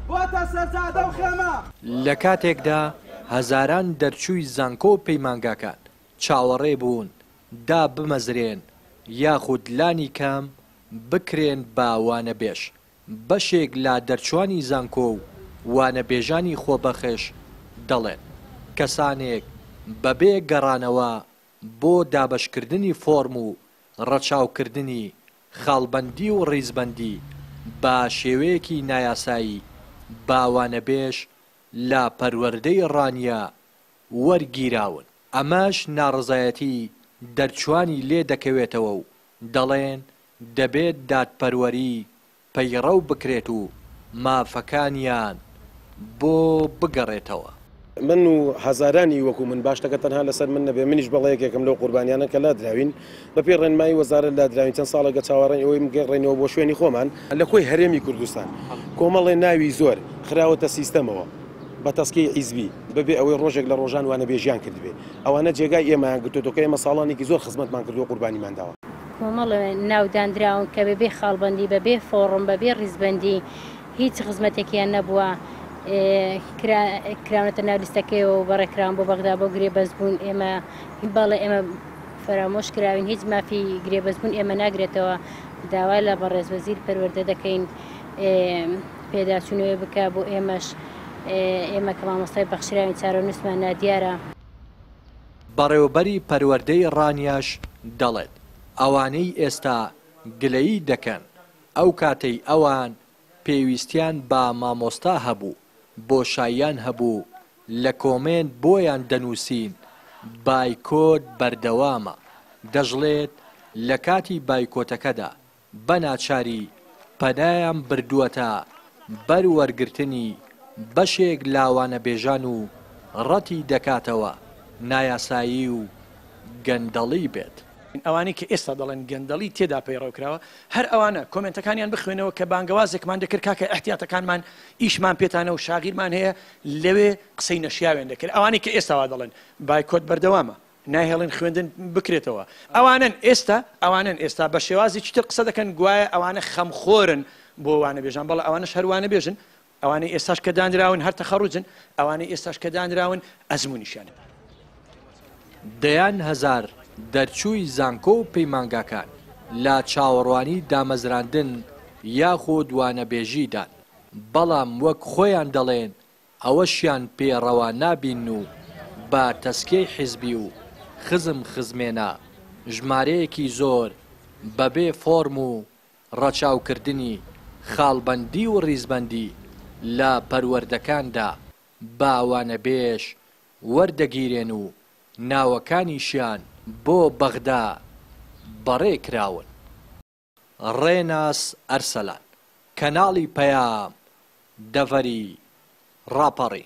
بۆتە سەرجادە و خێمە. لە کاتێکدا هەزاران دەرچووی زانکۆ و پەیمانگاکان چاوەڕێ بوون دا بمەزرێن یاخود لانی کام بکرێن با وانەبێژ. بەشێک لا دەرچوانی زانکۆ و وانەبێژانی خۆبەخش دەڵێن کەسانێک بەبێ گەڕانەوە بۆ دابەشکردنی فۆرم و ڕەچاوکردنی خاڵبەندی و ڕیزبەندی با شێوەیەکی نایاسایی باوانەبێژ لە پەروەردەی ڕانیا وەرگیراون. ئەمەش ناڕزایەتی دەرچوانی لێ دەکەوێتەوە و دەڵێن دەبێت دادپەروەری پەیڕەو بکرێت و مافەکانیان بۆ بگەڕێتەوە. من و هەزارانی وەکو من باشتەکە تەنها لەسەر من نەبێ منیش بەڵەیەکێکم لەو قوربانیانە کە لا دراوین بەپێ ڕێنمایی وەزارەت لا دراوین چەند ساڵەگە چاوەڕێی ئەوەی گەڕێنەوە بۆ شوێنی خۆمان لە کۆی هەرێمی کوردستان کۆمەڵێ ناوی زۆر خراوەتە سیستەمەوە بە تەسکەی حیزبی ببێ ئەوەی ڕۆژێک لە ڕۆژان وانە بێژیان کردبێ ئەوانە جێگای ئێمەیان گرتوۆکە ئێمە ساڵانێکی زۆر خزمەتمان کردووە قوربانیمان داوە. کۆمەڵ ناودانراون کە بەبێ خاڵبەندی بەبێ فۆڕم بەبێ ڕیزبەندی هیچ خزمەتێکیان نەبووە کراونەتە ناو لیستەکەیەوە و بەڕێکراون بۆ بەغدا بۆ گرێبەزبوون ئێمە بەڵێ ئێمە فەرامۆش کراوین هیچ مافی گرێبەزبوون ئێمە ناگرێتەوە داوای لە بەڕێز وەزیر پەروەردە دەکەین پێداچوونەوەی بکە بۆ ئێمەش ئێمە کە مامۆستای بەخشراوین چارەنووسمان دیارە. بەڕێوەبەری پەروەردەی ڕانیاش دەڵێت ئەوانەی ئێستا گلەیی دەکەن ئەو کاتەی ئەوان پێویستیان بە مامۆستا هەبوو بۆشاییان هەبوو لە کۆمنت بۆیان دەنووسین بایکۆت بەردەوامە دەژڵێت لە کاتی بایکۆتەکەدا بەناچاری پەنایان بردووەتە بەر وەرگرتنی بەشێک لاوانە بێژان و ڕەتی دەکاتەوە نایاسایی و گەندەڵی بێت. ئەوانەی کە ئێستا دەڵێن گەندەڵی تێدا پەیڕەوکراوە هەر ئەوانە کۆمنتەکانیان بخوێنەوە کە بانگەوازێکمان دەکرد کاکە احتیاتەکانمان ئیشمان پێتانە و شاغیرمان هەیە لەوێ قسەی نەشیاوێن دەکرد. ئەوانەی کە ئێستاوا دەڵێن بایکۆت بەردەوامە ناهێڵن خوێندن بکرێتەوە ئەوانن ئێستا بە شێوازی چتر قسە دەکەن گوایە ئەوانە خەمخۆرن بۆ وانە بێژان بەڵە ئەوانەش هەروانە بێژن ئەوانەی ئێستاش کە دانراون هەر تەخەڕوجن ئەوانەی ئێستاش کە دانراون ئەزمونیشانە. دەیان هەزار دەرچووی زانکۆ و پەیمانگاکان لا چاوەڕوانی دامەزراندن یاخود وانەبێژیدان بەڵام وەک خۆیان دەڵێن ئەوەشیان پێڕەوا نابین و بە تەسکەی حیزبی و خزمێنە ژمارەیەکی زۆر بەبێ فۆرم و ڕەچاوکردنی خاڵبەندی و ڕیزبەندی لە پەروەردەکاندا باوانەبێژ وەردەگیرێن و ناوەکانیشیان بۆ بەغدا بەڕێ کراون. ڕێناس ئەرسەلان کەناڵی پەیام دەڤەری ڕاپەڕی.